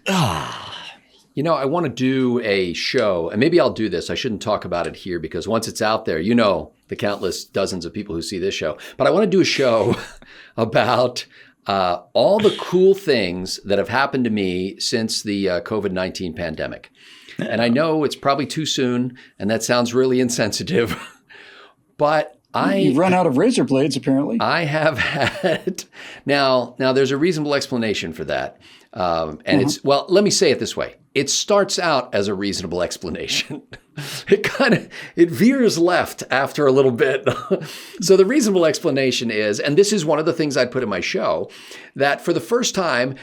I want to do a show, and maybe I'll do this. I shouldn't talk about it here because once it's out there, the countless dozens of people who see this show. But I want to do a show about all the cool things that have happened to me since the COVID-19 pandemic. And I know it's probably too soon, and that sounds really insensitive, but You've run out of razor blades, apparently. I have had. Now there's a reasonable explanation for that. And let me say it this way. It starts out as a reasonable explanation. It veers left after a little bit. So the reasonable explanation is, and this is one of the things I'd put in my show, that for the first time,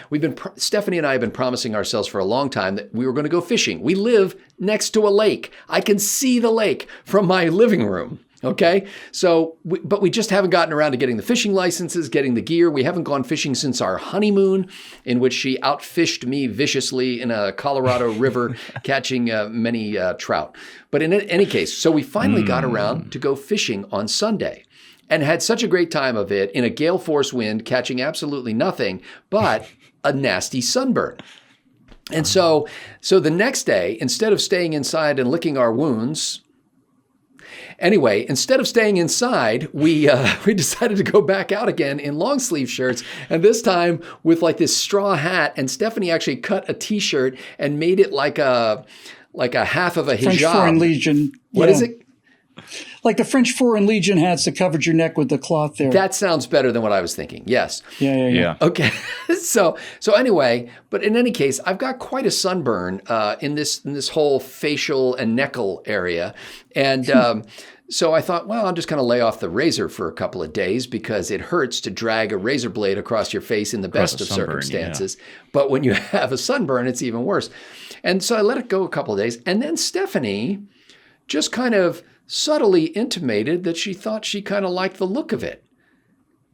Stephanie and I have been promising ourselves for a long time that we were going to go fishing. We live next to a lake. I can see the lake from my living room. Okay. So, but we just haven't gotten around to getting the fishing licenses, getting the gear. We haven't gone fishing since our honeymoon, in which she outfished me viciously in a Colorado river, catching many trout. But in any case, so we finally got around to go fishing on Sunday and had such a great time of it in a gale force wind, catching absolutely nothing, but a nasty sunburn. And so the next day, instead of staying inside and licking our wounds, anyway, instead of staying inside, we decided to go back out again in long sleeve shirts, and this time with like this straw hat. And Stephanie actually cut a T-shirt and made it like a half of a hijab. French Foreign Legion. What is it? Like the French Foreign Legion hats that covered your neck with the cloth there. That sounds better than what I was thinking. Yes. Yeah. Okay. So anyway, but in any case, I've got quite a sunburn in this whole facial and neckle area, and so I thought, well, I'm just going to lay off the razor for a couple of days because it hurts to drag a razor blade across your face in the best of circumstances. Yeah. But when you have a sunburn, it's even worse. And so I let it go a couple of days, and then Stephanie just kind of subtly intimated that she thought she kind of liked the look of it.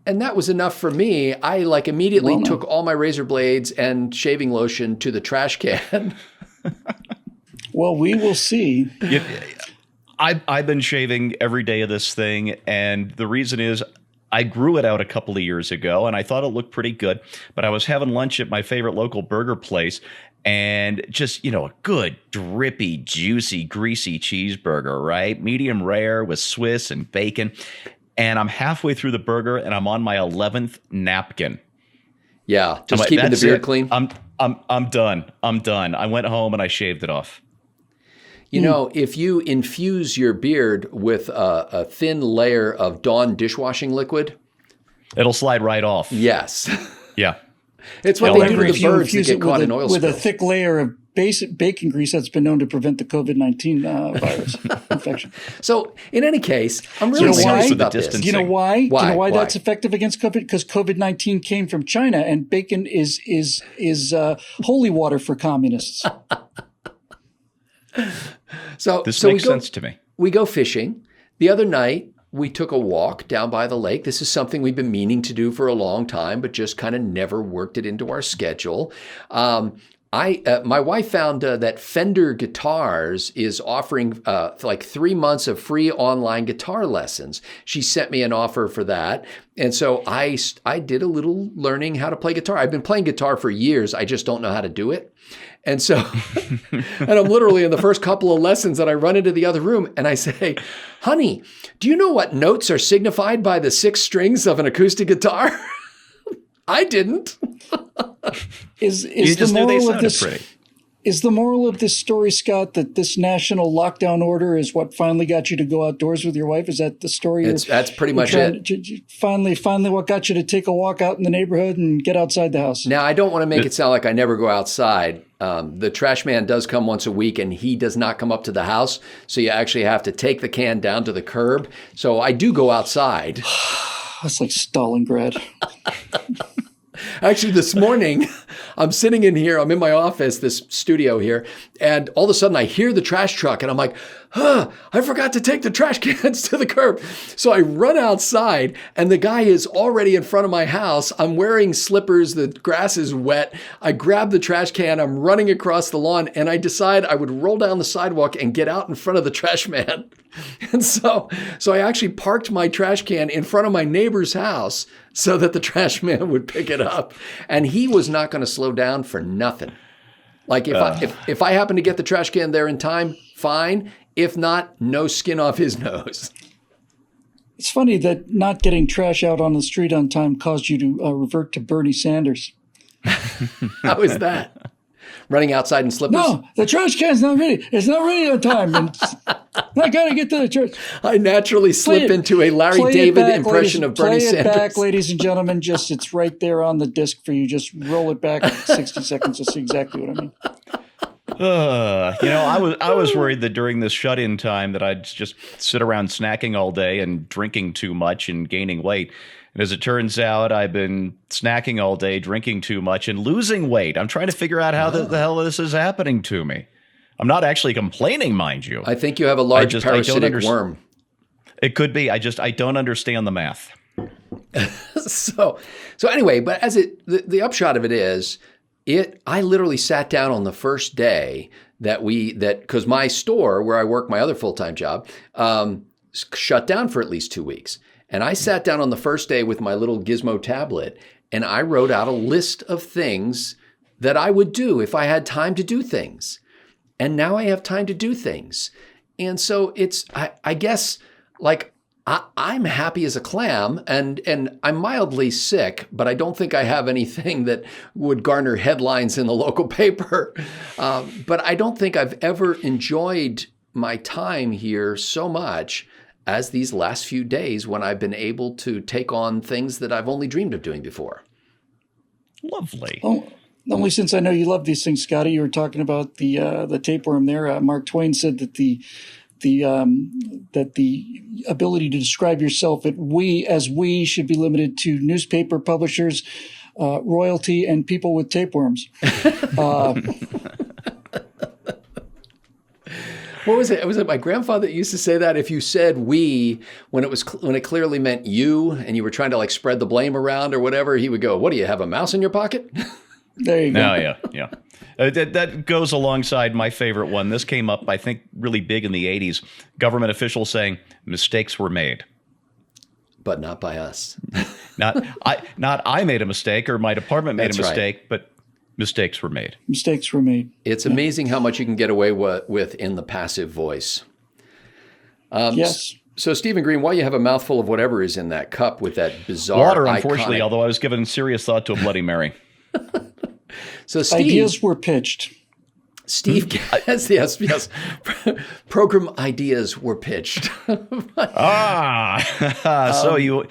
And that was enough for me. I immediately took all my razor blades and shaving lotion to the trash can. Well, we will see. I've been shaving every day of this thing, and the reason is I grew it out a couple of years ago, and I thought it looked pretty good. But I was having lunch at my favorite local burger place, and just, a good, drippy, juicy, greasy cheeseburger, right? Medium rare with Swiss and bacon. And I'm halfway through the burger, and I'm on my 11th napkin. Yeah, just keeping the beard clean. I'm done. I went home and I shaved it off. If you infuse your beard with a thin layer of Dawn dishwashing liquid, it'll slide right off. Yes. Yeah. It's what they do to the birds that get caught in oil spills. With a thick layer of bacon grease that's been known to prevent the COVID-19 virus infection. So in any case, I'm really serious about this. You know why? You know why that's effective against COVID? Because COVID-19 came from China, and bacon is holy water for communists. So this makes sense to me. We go fishing. The other night, we took a walk down by the lake. This is something we've been meaning to do for a long time, but just kind of never worked it into our schedule. My wife found that Fender Guitars is offering like 3 months of free online guitar lessons. She sent me an offer for that. And so I did a little learning how to play guitar. I've been playing guitar for years. I just don't know how to do it. And so, and I'm literally in the first couple of lessons that I run into the other room and I say, honey, do you know what notes are signified by the 6 strings of an acoustic guitar? I didn't. Is the moral of this story, Scott, that this national lockdown order is what finally got you to go outdoors with your wife? Is that the story? That's pretty much it. Finally, what got you to take a walk out in the neighborhood and get outside the house? Now, I don't want to make it sound like I never go outside. The trash man does come once a week, and he does not come up to the house. So you actually have to take the can down to the curb. So I do go outside. That's like Stalingrad. Actually, this morning, I'm sitting in here. I'm in my office, this studio here, and all of a sudden I hear the trash truck, and I'm like, I forgot to take the trash cans to the curb. So I run outside, and the guy is already in front of my house. I'm wearing slippers. The grass is wet. I grab the trash can. I'm running across the lawn, and I decide I would roll down the sidewalk and get out in front of the trash man. And so I actually parked my trash can in front of my neighbor's house so that the trash man would pick it up. And he was not going to slow down for nothing. Like if I happen to get the trash can there in time, fine. If not, no skin off his nose. It's funny that not getting trash out on the street on time caused you to revert to Bernie Sanders. How is that? Running outside in slippers? No, the trash can's not ready. It's not ready on time. And I got to get to the church. I naturally slip into a Larry David impression of Bernie Sanders. Play it back, ladies and gentlemen. Just it's right there on the disc for you. Just roll it back 60 seconds to see exactly what I mean. I was worried that during this shut-in time that I'd just sit around snacking all day and drinking too much and gaining weight. And as it turns out, I've been snacking all day, drinking too much, and losing weight. I'm trying to figure out how the hell this is happening to me. I'm not actually complaining, mind you. I think you have a large parasitic worm. It could be. I don't understand the math. So anyway, but the upshot of it is, I literally sat down on the first day because my store where I work, my other full-time job, shut down for at least 2 weeks. And I sat down on the first day with my little gizmo tablet and I wrote out a list of things that I would do if I had time to do things. And now I have time to do things. And so I guess like I'm happy as a clam and I'm mildly sick, but I don't think I have anything that would garner headlines in the local paper. But I don't think I've ever enjoyed my time here so much as these last few days when I've been able to take on things that I've only dreamed of doing before. Lovely. Oh, only since I know you love these things, Scotty, you were talking about the tapeworm there. Mark Twain said that the ability to describe yourself as we should be limited to newspaper publishers, royalty, and people with tapeworms. What was it? Was it my grandfather that used to say that if you said "we" when it clearly meant you, and you were trying to like spread the blame around or whatever, he would go, "What do you have, a mouse in your pocket?" There you go. Oh, yeah. That goes alongside my favorite one. This came up, I think, really big in the 80s. Government officials saying mistakes were made. But not by us. Not I made a mistake or my department made a mistake, right. But mistakes were made. Mistakes were made. It's amazing how much you can get away with in the passive voice. Yes. So, Stephen Green, while you have a mouthful of whatever is in that cup with that bizarre water, unfortunately, although I was given serious thought to a Bloody Mary. So, Steve, ideas were pitched. Steve, yes. Program ideas were pitched. So you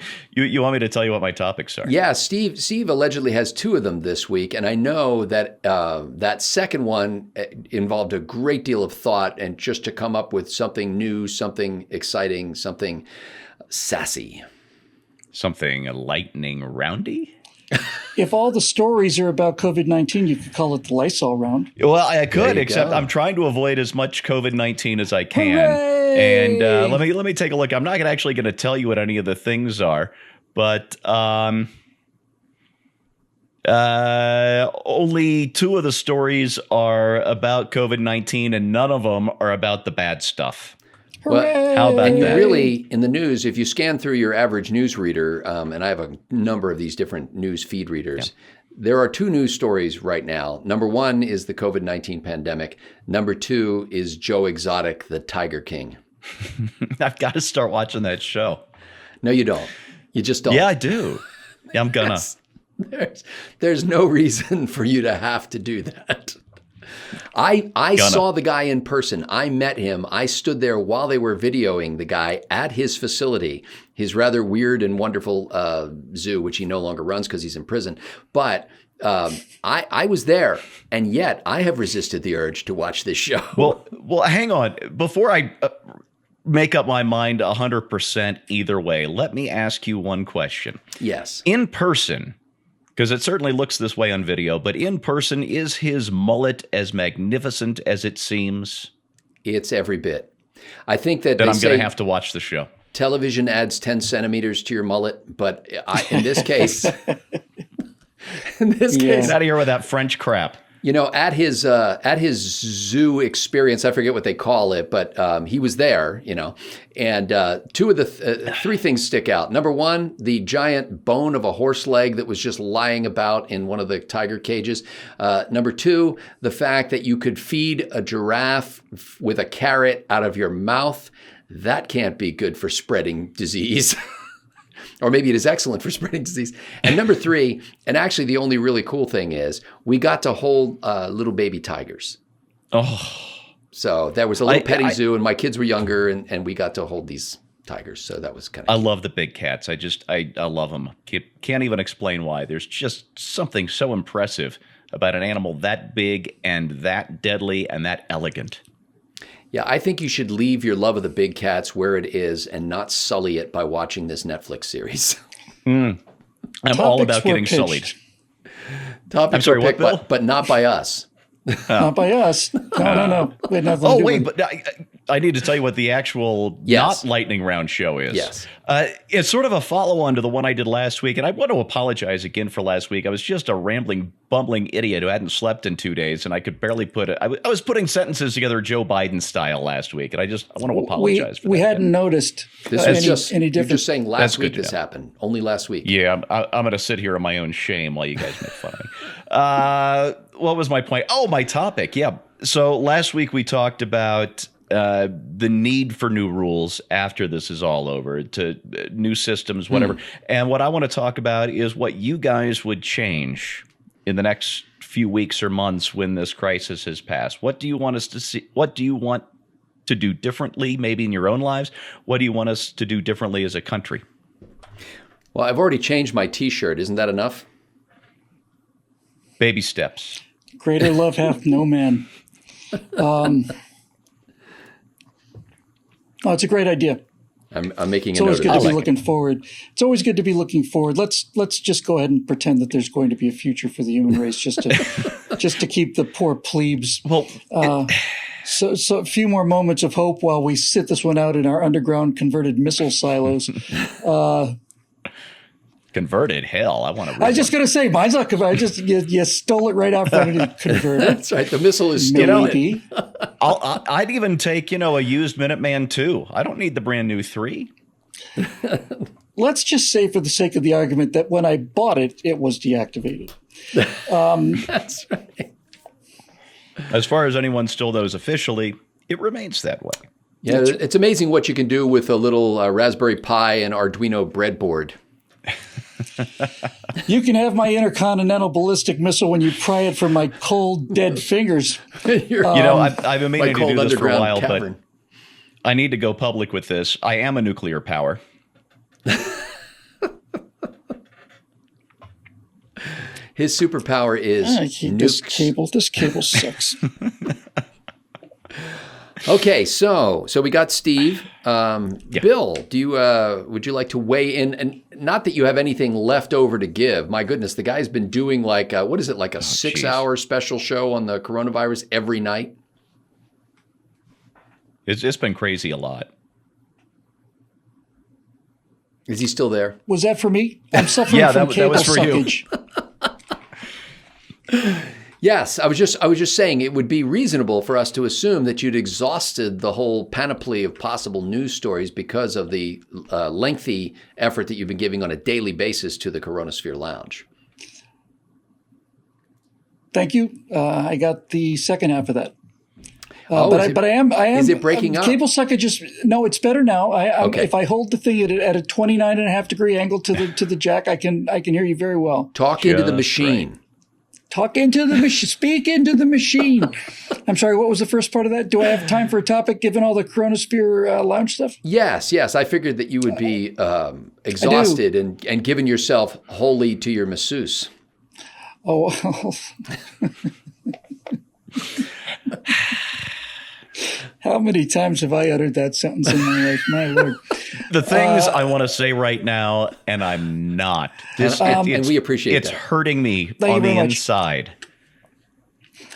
want me to tell you what my topics are? Yeah, Steve allegedly has 2 of them this week, and I know that that second one involved a great deal of thought and just to come up with something new, something exciting, something sassy, something lightning roundy. If all the stories are about COVID-19, you could call it the Lysol round. Well, I could, except I'm trying to avoid as much COVID-19 as I can. Hooray! And let me take a look. I'm not actually going to tell you what any of the things are, but only 2 of the stories are about COVID-19, and none of them are about the bad stuff. Well, how about and you that? really, in the news, if you scan through your average news reader, and I have a number of these different news feed readers, there are 2 news stories right now. Number 1 is the COVID-19 pandemic. Number 2 is Joe Exotic, the Tiger King. I've got to start watching that show. No, you don't. You just don't. Yeah, I do. Yeah, I'm gonna. There's no reason for you to have to do that. I saw the guy in person. I met him. I stood there while they were videoing the guy at his facility, his rather weird and wonderful zoo, which he no longer runs because he's in prison. But I was there, and yet I have resisted the urge to watch this show. Well, hang on. Before I make up my mind 100% either way, let me ask you one question. Yes. In person, because it certainly looks this way on video, but in person, is his mullet as magnificent as it seems? It's every bit. I think that then I'm going to have to watch the show. Television adds 10 centimeters to your mullet, but in this case, get out of here with that French crap. At his zoo experience, I forget what they call it, but he was there. And two of the three things stick out. Number one, the giant bone of a horse leg that was just lying about in one of the tiger cages. Number two, the fact that you could feed a giraffe with a carrot out of your mouth. That can't be good for spreading disease. Or maybe it is excellent for spreading disease. And number three, and actually the only really cool thing is, we got to hold little baby tigers. Oh. So there was a little petting zoo, and my kids were younger, and we got to hold these tigers. So that was kind of I love the big cats. I love them. Can't even explain why. There's just something so impressive about an animal that big and that deadly and that elegant. Yeah, I think you should leave your love of the big cats where it is and not sully it by watching this Netflix series. I'm all about getting sullied. Topics were picked, but not by us. Not by us. No. We had nothing to do with it. But I need to tell you what the actual not lightning round show is. Yes. It's sort of a follow-on to the one I did last week, and I want to apologize again for last week. I was just a rambling, bumbling idiot who hadn't slept in 2 days, and I could barely put it. I was putting sentences together Joe Biden style last week, and I want to apologize for that. We hadn't noticed this was any difference. You're just saying last week this happened. Only last week. Yeah, I'm going to sit here in my own shame while you guys make fun of me. What was my point? Oh, my topic. Yeah. So last week we talked about the need for new rules after this is all over, to new systems, whatever. And what I want to talk about is what you guys would change in the next few weeks or months when this crisis has passed. What do you want us to see? What do you want to do differently, maybe in your own lives? What do you want us to do differently as a country? Well, I've already changed my T-shirt. Isn't that enough? Baby steps. Greater love hath no man. It's a great idea. I'm making It's a note always of good this. to be looking forward. It's always good to be looking forward. Let's just go ahead and pretend that there's going to be a future for the human race, just to keep the poor plebes. Well, so a few more moments of hope while we sit this one out in our underground converted missile silos. Converted? Hell, I want to. I was just going to say, mine's not converted. You stole it right out from it. Converted. That's right. The missile is still maybe. I'd even take, a used Minuteman 2. I don't need the brand new 3. Let's just say, for the sake of the argument, that when I bought it, it was deactivated. That's right. As far as anyone still knows officially, it remains that way. Yeah, it's amazing what you can do with a little Raspberry Pi and Arduino breadboard. You can have my intercontinental ballistic missile when you pry it from my cold, dead fingers. I've been meaning to do this for a while, but I need to go public with this. I am a nuclear power. His superpower is nukes. This cable sucks. Okay, so we got Steve. Bill, would you like to weigh in? And not that you have anything left over to give. My goodness, the guy's been doing like a 6-hour special show on the coronavirus every night. It's been crazy a lot. Is he still there? Was that for me? I'm suffering from cable suckage. Yes, I was just saying it would be reasonable for us to assume that you'd exhausted the whole panoply of possible news stories because of the lengthy effort that you've been giving on a daily basis to the Coronasphere Lounge. Thank you. I got the second half of that. But I am. Is it breaking up? Cable suckage no, it's better now. Okay. If I hold the thing at a 29.5-degree angle to the jack, I can hear you very well. Talk into the machine. Right. Talk into the machine. Speak into the machine. I'm sorry, what was the first part of that? Do I have time for a topic given all the Coronasphere Lounge stuff? Yes. I figured that you would be exhausted and given yourself wholly to your masseuse. Oh, how many times have I uttered that sentence in my life? My Lord. The things I want to say right now, and I'm not. And we appreciate it's that. hurting me on the inside.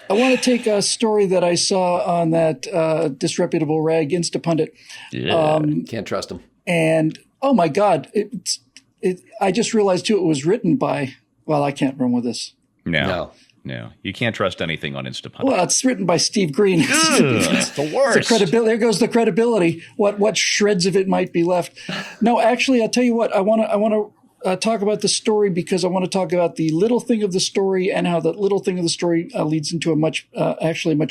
I want to take a story that I saw on that disreputable rag Instapundit. Yeah. Can't trust him. And, oh my God, I just realized, too, it was written by, well, I can't run with this. No. No, you can't trust anything on Instapunt. Well, it's written by Steve Green. It's the worst. There goes the credibility. What shreds of it might be left? No, actually, I'll tell you what. I want to talk about the story because I want to talk about the little thing of the story and how that little thing of the story leads into a much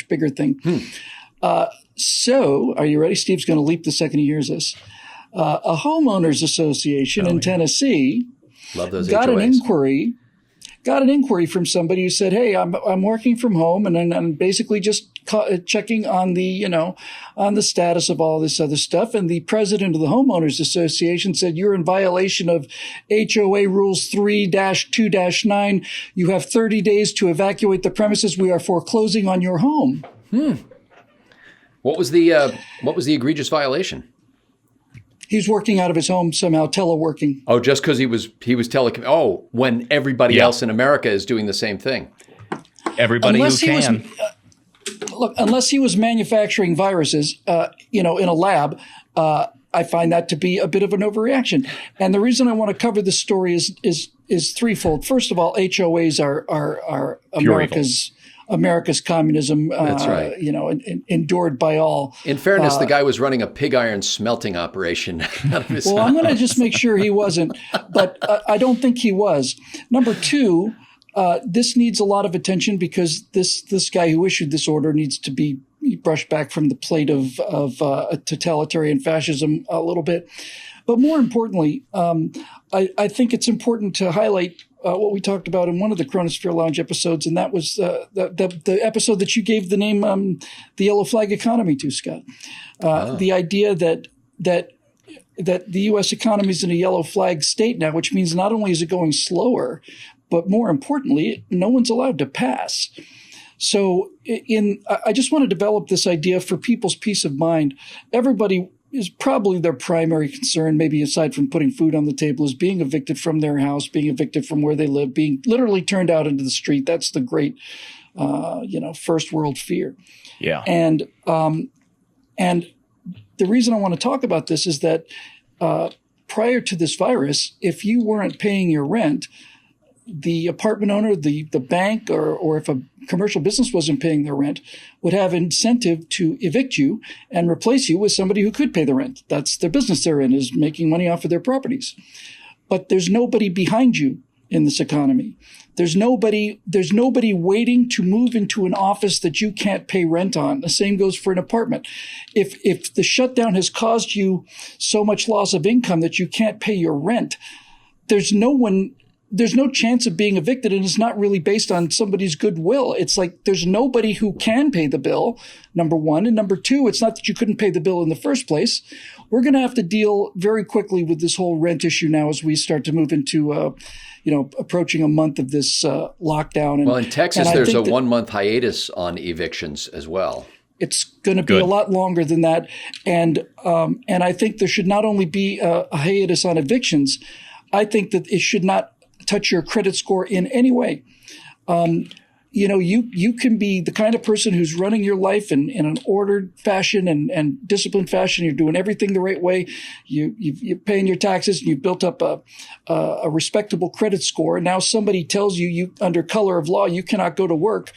bigger thing. So, are you ready? Steve's going to leap the second he hears this. A homeowners association in Tennessee Love those got HOAs. an inquiry from somebody who said, "Hey, I'm working from home and I'm basically just checking on on the status of all this other stuff." And the president of the homeowners association said, "You're in violation of HOA rules 3-2-9. You have 30 days to evacuate the premises. We are foreclosing on your home." What was the egregious violation? He's working out of his home somehow, teleworking. Oh, just because he was when everybody else in America is doing the same thing. Everybody who can. Unless he was manufacturing viruses, in a lab, I find that to be a bit of an overreaction. And the reason I want to cover this story is threefold. First of all, HOAs are America's communism, That's right. endured by all. In fairness, the guy was running a pig iron smelting operation out of his house. I'm going to just make sure he wasn't, but I don't think he was. Number two, this needs a lot of attention because this guy who issued this order needs to be brushed back from the plate of totalitarian fascism a little bit. But more importantly, I think it's important to highlight what we talked about in one of the Chronosphere Lounge episodes, and that was the episode that you gave the name the Yellow Flag Economy to, Scott. The idea that the U.S. economy is in a yellow flag state now, which means not only is it going slower, but more importantly, no one's allowed to pass. So I just want to develop this idea for people's peace of mind. Everybody is probably their primary concern, maybe aside from putting food on the table, is being evicted from their house, being evicted from where they live, being literally turned out into the street. That's the great, first world fear. Yeah. And the reason I want to talk about this is that prior to this virus, if you weren't paying your rent, the apartment owner, the bank, or if a commercial business wasn't paying their rent, would have incentive to evict you and replace you with somebody who could pay the rent. That's their business they're in, is making money off of their properties. But there's nobody behind you in this economy. There's nobody waiting to move into an office that you can't pay rent on. The same goes for an apartment. If the shutdown has caused you so much loss of income that you can't pay your rent, there's no chance of being evicted, and it's not really based on somebody's goodwill. It's like there's nobody who can pay the bill, number one. And number two, it's not that you couldn't pay the bill in the first place. We're going to have to deal very quickly with this whole rent issue now as we start to move into, approaching a month of this lockdown. Well, in Texas, there's a 1 month hiatus on evictions as well. It's going to be a lot longer than that. And I think there should not only be a hiatus on evictions, I think that it should not touch your credit score in any way. You can be the kind of person who's running your life in an ordered fashion and disciplined fashion. You're doing everything the right way. You're paying your taxes, and you've built up a respectable credit score. And now somebody tells you under color of law, you cannot go to work.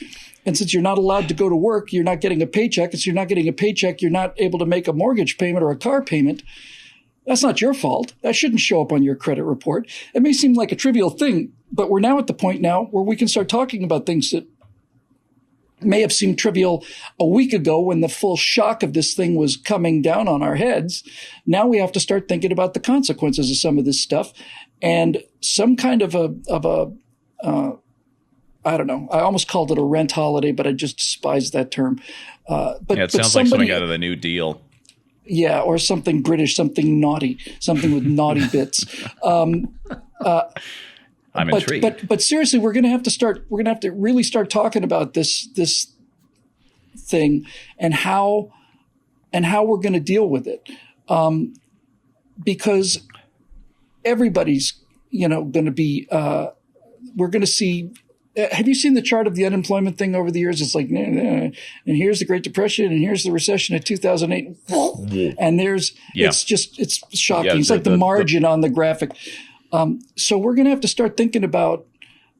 And since you're not allowed to go to work, you're not getting a paycheck. And so you're not getting a paycheck, you're not able to make a mortgage payment or a car payment. That's not your fault. That shouldn't show up on your credit report. It may seem like a trivial thing, but we're now at the point now where we can start talking about things that may have seemed trivial a week ago when the full shock of this thing was coming down on our heads. Now we have to start thinking about the consequences of some of this stuff, and some kind of I don't know. I almost called it a rent holiday, but I just despise that term. It sounds like something out of the New Deal. Yeah, or something British, something naughty, something with naughty bits. I'm intrigued. But seriously, we're going to have to really start talking about this thing and how we're going to deal with it, because everybody's going to be. We're going to see. Have you seen the chart of the unemployment thing over the years? It's like, and here's the Great Depression, and here's the recession of 2008, and it's shocking. It's like the margin on the graphic. So we're going to have to start thinking about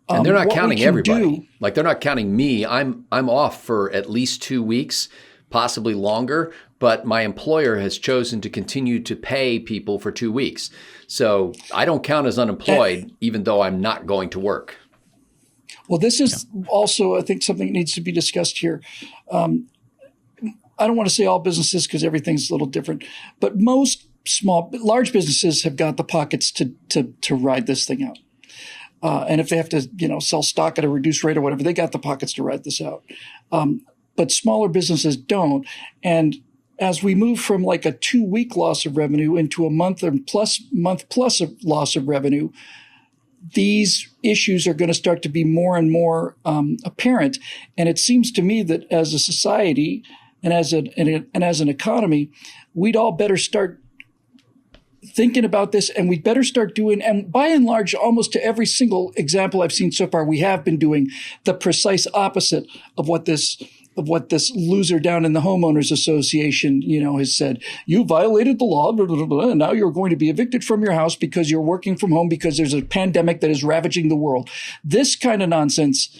And they're not what we counting can everybody. do- Like they're not counting me. I'm off for at least 2 weeks, possibly longer, but my employer has chosen to continue to pay people for 2 weeks. So I don't count as unemployed, even though I'm not going to work. Well, this is also, I think, something that needs to be discussed here. I don't want to say all businesses because everything's a little different, but most large businesses have got the pockets to ride this thing out. And if they have to, sell stock at a reduced rate or whatever, they got the pockets to ride this out. But smaller businesses don't. And as we move from like a 2-week loss of revenue into a month plus of loss of revenue, these issues are going to start to be more and more apparent. And it seems to me that as a society and as an economy, we'd all better start thinking about this, and we'd better start doing, and by and large, almost to every single example I've seen so far, we have been doing the precise opposite of what this loser down in the homeowners association, has said. You violated the law, blah, blah, blah, and now you're going to be evicted from your house because you're working from home because there's a pandemic that is ravaging the world. This kind of nonsense,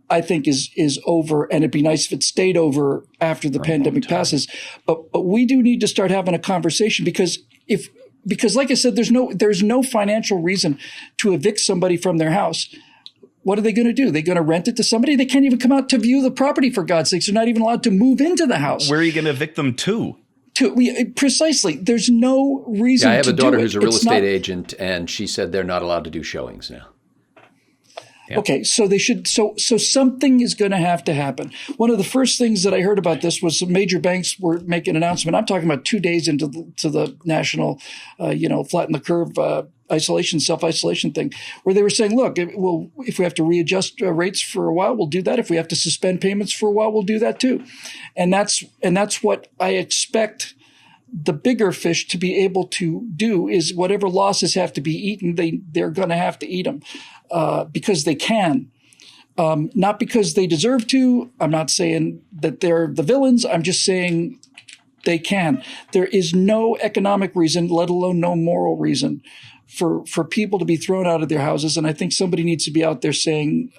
I think, is over, and it'd be nice if it stayed over after the pandemic passes. But we do need to start having a conversation because like I said, there's no financial reason to evict somebody from their house. What are they going to do? They're going to rent it to somebody? They can't even come out to view the property, for God's sakes. They're not even allowed to move into the house. Where are you going to evict them to? Precisely. There's no reason to do it. I have a daughter who's a real estate agent, and she said they're not allowed to do showings now. Yeah. Okay, so they should. So something is going to have to happen. One of the first things that I heard about this was some major banks were making an announcement. I'm talking about 2 days into the national, flatten the curve self-isolation thing, where they were saying, look, if we have to readjust rates for a while, we'll do that. If we have to suspend payments for a while, we'll do that too. And that's what I expect the bigger fish to be able to do is whatever losses have to be eaten, they're going to have to eat them because they can, not because they deserve to. I'm not saying that they're the villains. I'm just saying they can. There is no economic reason, let alone no moral reason, for people to be thrown out of their houses. And I think somebody needs to be out there saying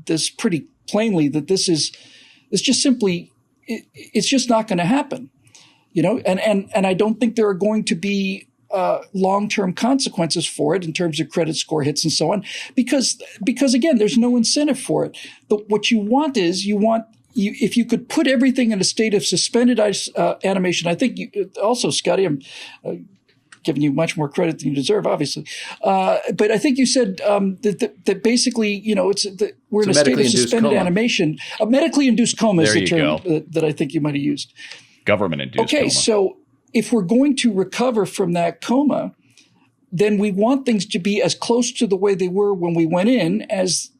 this pretty plainly, that it's just simply, it's just not going to happen. And I don't think there are going to be long-term consequences for it in terms of credit score hits and so on, because again, there's no incentive for it. But what you want is if you could put everything in a state of suspended animation. I think also, Scotty, I'm giving you much more credit than you deserve, obviously. But I think you said that basically, we're in a state of suspended animation. A medically induced coma is the term that I think you might have used. Government-induced coma. Okay, so if we're going to recover from that coma, then we want things to be as close to the way they were when we went in as,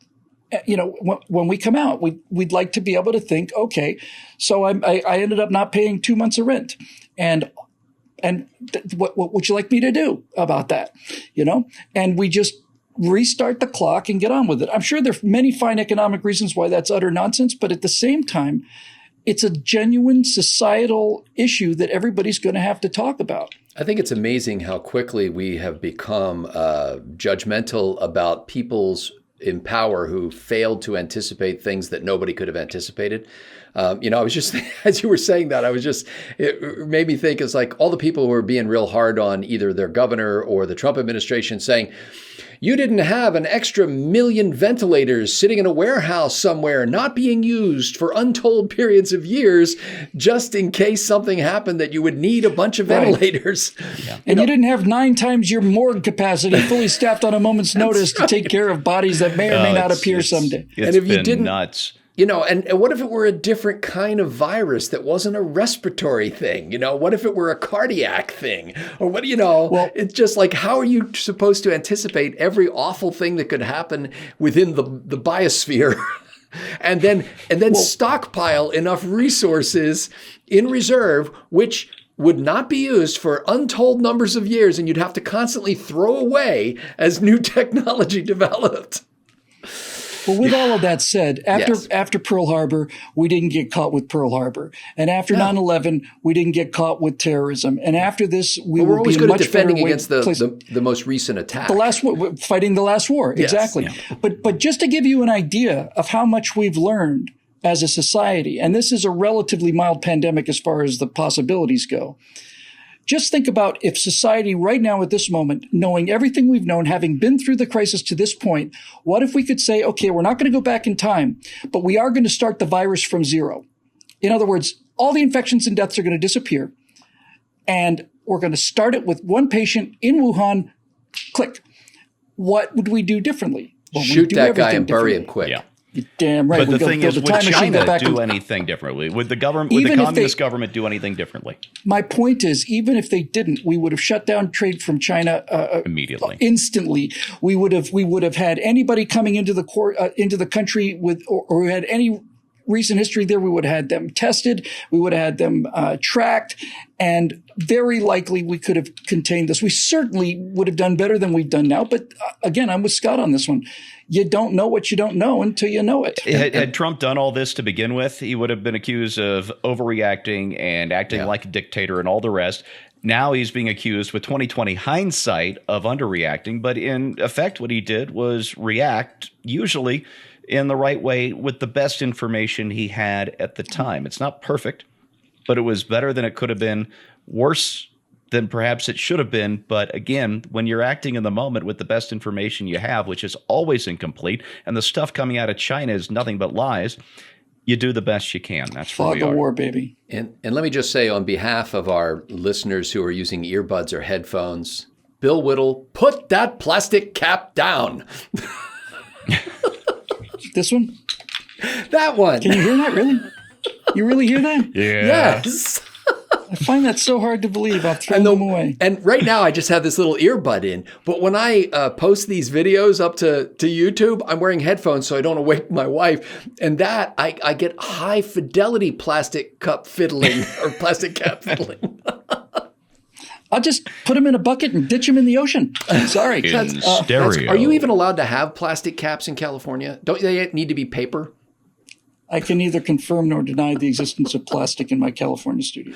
when we come out. We'd like to be able to think, okay, so I ended up not paying 2 months of rent, and what would you like me to do about that? And we just restart the clock and get on with it. I'm sure there are many fine economic reasons why that's utter nonsense, but at the same time, it's a genuine societal issue that everybody's going to have to talk about. I think it's amazing how quickly we have become judgmental about people's in power who failed to anticipate things that nobody could have anticipated. I was just, as you were saying that, it made me think, it's like all the people who are being real hard on either their governor or the Trump administration saying, you didn't have an extra 1 million ventilators sitting in a warehouse somewhere, not being used for untold periods of years, just in case something happened that you would need a bunch of ventilators. Yeah. And you didn't have 9 times your morgue capacity fully staffed on a moment's notice to take care of bodies that may or may not appear someday. It's been nuts. And what if it were a different kind of virus that wasn't a respiratory thing? What if it were a cardiac thing? Or well, it's just like, how are you supposed to anticipate every awful thing that could happen within the biosphere and then stockpile enough resources in reserve, which would not be used for untold numbers of years, and you'd have to constantly throw away as new technology developed? Well, with all of that said, after Pearl Harbor, we didn't get caught with Pearl Harbor. And after 9/11, we didn't get caught with terrorism. And after this, we're always good at defending against the most recent attack. Fighting the last war. Yes. Exactly. Yeah. But just to give you an idea of how much we've learned as a society, and this is a relatively mild pandemic as far as the possibilities go. Just think about if society right now at this moment, knowing everything we've known, having been through the crisis to this point, what if we could say, okay, we're not going to go back in time, but we are going to start the virus from zero. In other words, all the infections and deaths are going to disappear. And we're going to start it with one patient in Wuhan, click. What would we do differently? Well, shoot that guy and bury him quick. Yeah. You're damn right. But the thing is, would China do anything differently? Would the communist government do anything differently? My point is, even if they didn't, we would have shut down trade from China immediately, instantly. We would have had anybody coming into the country with or who had any recent history there. We would have had them tested. We would have had them tracked, and very likely we could have contained this. We certainly would have done better than we've done now. But again, I'm with Scott on this one. You don't know what you don't know until you know it. Had Trump done all this to begin with, he would have been accused of overreacting and acting like a dictator and all the rest. Now he's being accused with 2020 hindsight of underreacting. But in effect, what he did was react, usually in the right way, with the best information he had at the time. It's not perfect, but it was better than it could have been, worse than perhaps it should have been. But again, when you're acting in the moment with the best information you have, which is always incomplete, and the stuff coming out of China is nothing but lies, you do the best you can. That's where we are. Fog of war, baby. And let me just say, on behalf of our listeners who are using earbuds or headphones, Bill Whittle, put that plastic cap down. This one? That one. Can you hear that, really? You really hear that? Yeah. Yes. I find that so hard to believe. I'll throw them away. And right now, I just have this little earbud in. But when I post these videos up to YouTube, I'm wearing headphones so I don't wake my wife. And that, I get high fidelity plastic cup fiddling or plastic cap fiddling. I'll just put them in a bucket and ditch them in the ocean. Sorry. Stereo. Are you even allowed to have plastic caps in California? Don't they need to be paper? I can neither confirm nor deny the existence of plastic in my California studio.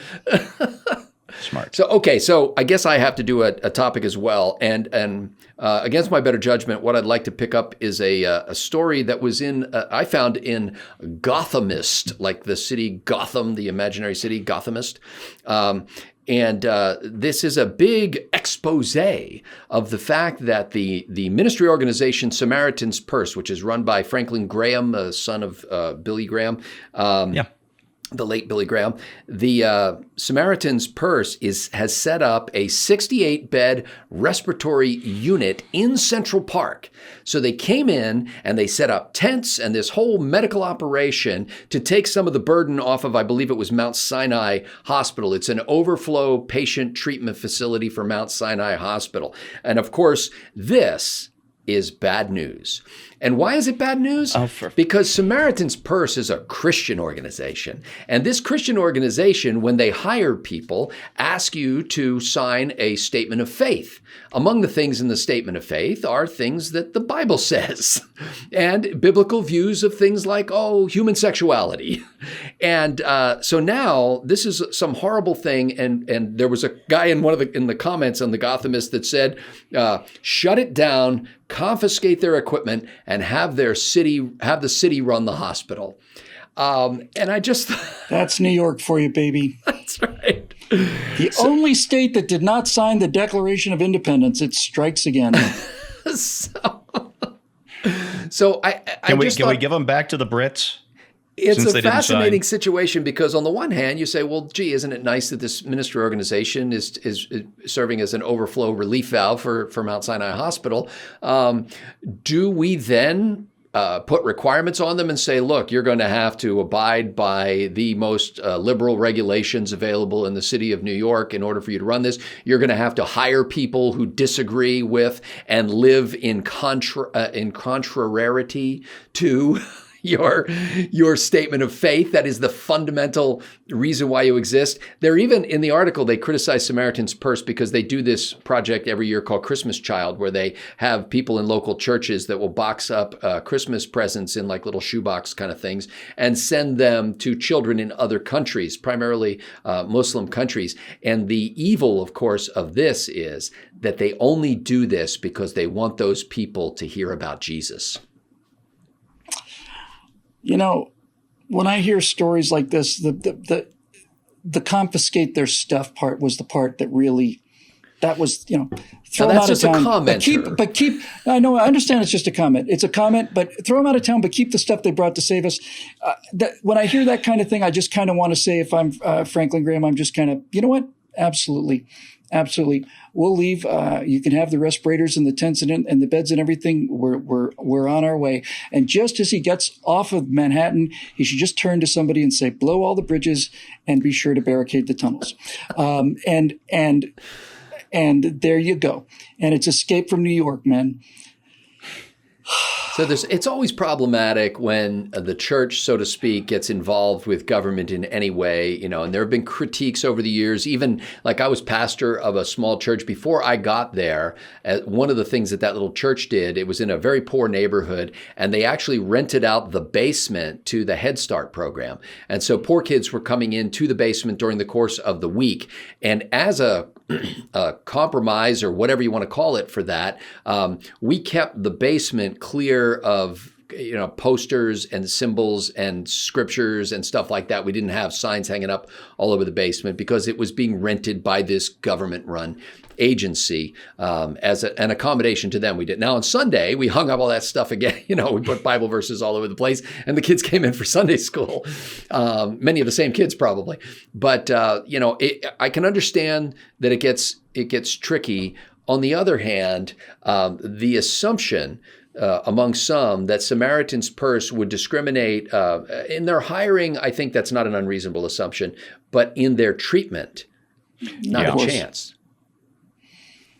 Smart. So I guess I have to do a topic as well. And against my better judgment, what I'd like to pick up is a story that was I found in Gothamist, like the city Gotham, the imaginary city Gothamist. And this is a big expose of the fact that the ministry organization Samaritan's Purse, which is run by Franklin Graham, son of Billy Graham, the late Billy Graham, the Samaritan's Purse has set up a 68-bed respiratory unit in Central Park. So they came in and they set up tents and this whole medical operation to take some of the burden off of, I believe it was Mount Sinai Hospital. It's an overflow patient treatment facility for Mount Sinai Hospital. And of course, this is bad news. And why is it bad news? Because Samaritan's Purse is a Christian organization. And this Christian organization, when they hire people, ask you to sign a statement of faith. Among the things in the statement of faith are things that the Bible says and biblical views of things like, human sexuality. And so now this is some horrible thing. And there was a guy in in the comments on the Gothamist that said, shut it down, confiscate their equipment, and have the city run the hospital. And I just that's New York for you, baby. That's right. The only state that did not sign the Declaration of Independence, it strikes again. So can we give them back to the Brits? It's a fascinating situation because on the one hand, you say, well, gee, isn't it nice that this ministry organization is serving as an overflow relief valve for Mount Sinai Hospital? Do we then put requirements on them and say, look, you're going to have to abide by the most liberal regulations available in the city of New York in order for you to run this? You're going to have to hire people who disagree with and live in contrariety to your statement of faith. That is the fundamental reason why you exist. They're even in the article, they criticize Samaritan's Purse because they do this project every year called Christmas Child, where they have people in local churches that will box up Christmas presents in like little shoebox kind of things and send them to children in other countries, primarily Muslim countries. And the evil, of course, of this is that they only do this because they want those people to hear about Jesus. You know, when I hear stories like this, the confiscate their stuff part was the part that really, that was, throw them out of town. But keep, I know, I understand it's just a comment. It's a comment, but throw them out of town, but keep the stuff they brought to save us. When I hear that kind of thing, I just kind of want to say, if I'm Franklin Graham, I'm just kind of, you know what? Absolutely. Absolutely. We'll leave. You can have the respirators and the tents and the beds and everything. We're on our way. And just as he gets off of Manhattan, he should just turn to somebody and say, blow all the bridges and be sure to barricade the tunnels. And there you go. And it's Escape from New York, man. So it's always problematic when the church, so to speak, gets involved with government in any way, and there have been critiques over the years. Even like I was pastor of a small church before I got there. One of the things that little church did, it was in a very poor neighborhood, and they actually rented out the basement to the Head Start program. And so poor kids were coming into the basement during the course of the week. And as a compromise or whatever you want to call it for that, we kept the basement clear of posters and symbols and scriptures and stuff like that. We didn't have signs hanging up all over the basement because it was being rented by this government-run agency as an accommodation to them. We did. Now on Sunday, we hung up all that stuff again. We put Bible verses all over the place, and the kids came in for Sunday school. Many of the same kids probably, but I can understand that it gets tricky. On the other hand, the assumption among some that Samaritan's Purse would discriminate in their hiring, I think that's not an unreasonable assumption, but in their treatment, not a chance.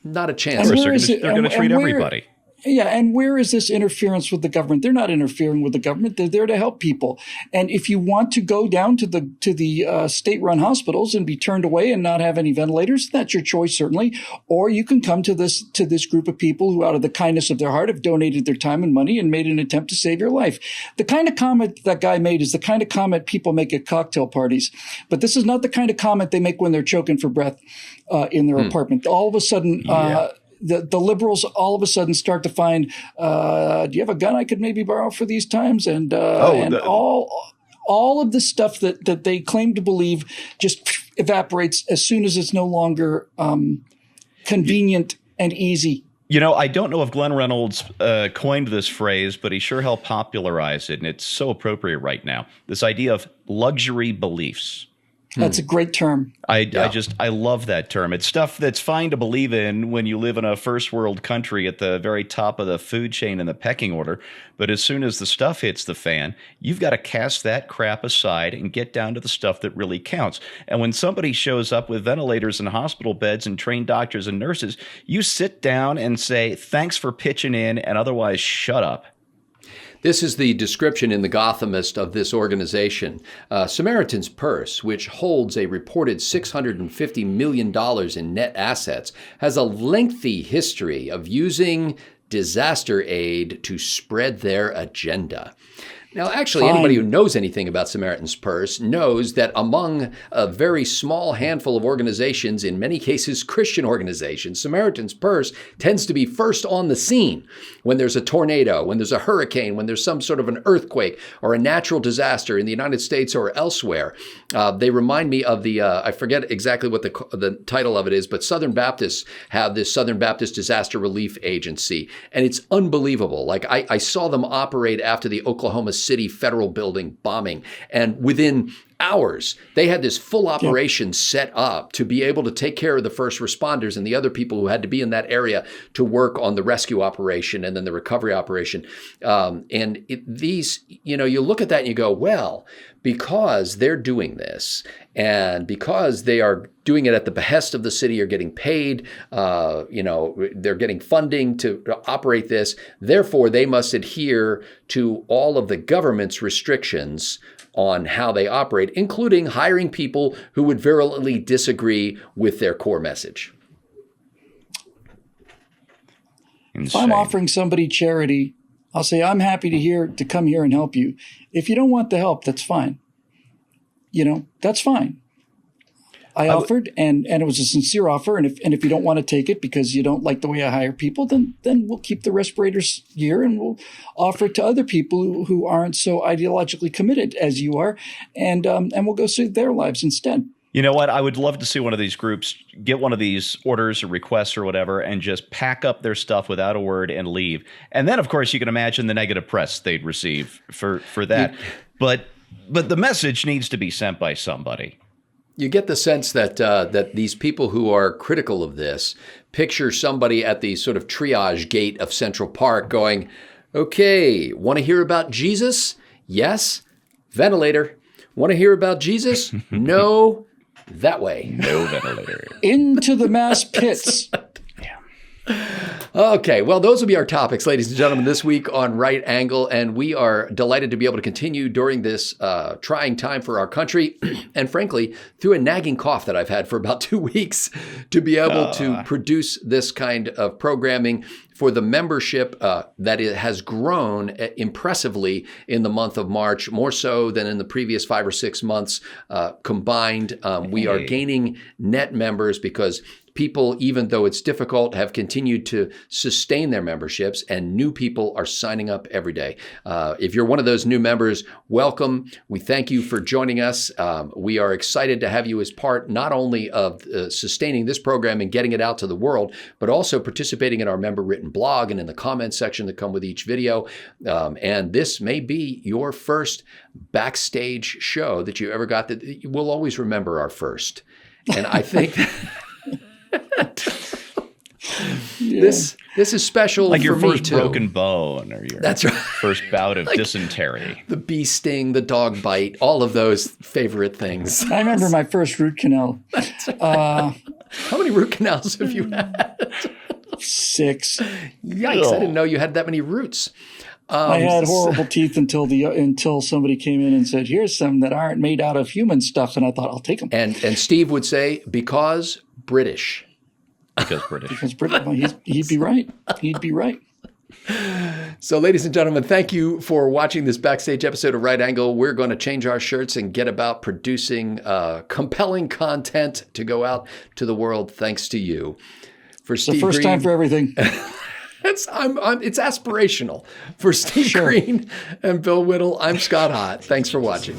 Not a chance. They're going to treat everybody. Yeah, and where is this interference with the government? They're not interfering with the government. They're there to help people. And if you want to go down to the state-run hospitals and be turned away and not have any ventilators, that's your choice, certainly. Or you can come to this group of people who, out of the kindness of their heart, have donated their time and money and made an attempt to save your life. The kind of comment that guy made is the kind of comment people make at cocktail parties. But this is not the kind of comment they make when they're choking for breath in their apartment. All of a sudden, the liberals all of a sudden start to find, do you have a gun I could maybe borrow for these times? And all of the stuff that they claim to believe just evaporates as soon as it's no longer convenient and easy. I don't know if Glenn Reynolds coined this phrase, but he sure helped popularize it, and it's so appropriate right now. This idea of luxury beliefs. That's a great term. I love that term. It's stuff that's fine to believe in when you live in a first world country at the very top of the food chain in the pecking order. But as soon as the stuff hits the fan, you've got to cast that crap aside and get down to the stuff that really counts. And when somebody shows up with ventilators and hospital beds and trained doctors and nurses, you sit down and say, thanks for pitching in, and otherwise shut up. This is the description in The Gothamist of this organization. Samaritan's Purse, which holds a reported $650 million in net assets, has a lengthy history of using disaster aid to spread their agenda. Now, actually, anybody who knows anything about Samaritan's Purse knows that among a very small handful of organizations, in many cases Christian organizations, Samaritan's Purse tends to be first on the scene when there's a tornado, when there's a hurricane, when there's some sort of an earthquake or a natural disaster in the United States or elsewhere. They remind me of the, I forget exactly what the title of it is, but Southern Baptists have this Southern Baptist Disaster Relief Agency, and it's unbelievable. Like I saw them operate after the Oklahoma City Federal Building bombing, and within hours. They had this full operation set up to be able to take care of the first responders and the other people who had to be in that area to work on the rescue operation and then the recovery operation. These, you look at that and you go, well, because they're doing this and because they are doing it at the behest of the city, are getting paid, they're getting funding to operate this. Therefore, they must adhere to all of the government's restrictions on how they operate, including hiring people who would virulently disagree with their core message. Insane. If I'm offering somebody charity, I'll say, I'm happy to come here and help you. If you don't want the help, that's fine. That's fine. I offered, and it was a sincere offer. And if you don't want to take it because you don't like the way I hire people, then we'll keep the respirators here and we'll offer it to other people who aren't so ideologically committed as you are, and we'll go save their lives instead. You know what? I would love to see one of these groups get one of these orders or requests or whatever and just pack up their stuff without a word and leave. And then, of course, you can imagine the negative press they'd receive for that. But the message needs to be sent by somebody. You get the sense that that these people who are critical of this picture somebody at the sort of triage gate of Central Park going, okay, want to hear about Jesus? Yes. Ventilator. Want to hear about Jesus? No. That way. No ventilator. Into the mass pits. Okay, well, those will be our topics, ladies and gentlemen, this week on Right Angle, and we are delighted to be able to continue during this trying time for our country, and frankly, through a nagging cough that I've had for about 2 weeks, to be able to produce this kind of programming for the membership that it has grown impressively in the month of March, more so than in the previous 5 or 6 months combined. We are gaining net members because people, even though it's difficult, have continued to sustain their memberships, and new people are signing up every day. If you're one of those new members, welcome. We thank you for joining us. We are excited to have you as part not only of sustaining this program and getting it out to the world, but also participating in our member-written blog and in the comments section that come with each video. And this may be your first Backstage show that you ever got. That we'll always remember our first. And I think this is special, like your for me first too. broken bone or your That's right. first bout of dysentery. The bee sting, the dog bite, all of those favorite things. I remember my first root canal. How many root canals have you had? 6. Yikes, I didn't know you had that many roots. I had horrible teeth until somebody came in and said, here's some that aren't made out of human stuff. And I thought, I'll take them. And Steve would say, because British. Because British. Because British. Well, he'd be right. He'd be right. So, ladies and gentlemen, thank you for watching this Backstage episode of Right Angle. We're going to change our shirts and get about producing compelling content to go out to the world thanks to you. For Steve the first Green, time for everything. it's aspirational. For Steve Green and Bill Whittle, I'm Scott Hott. Thanks for watching.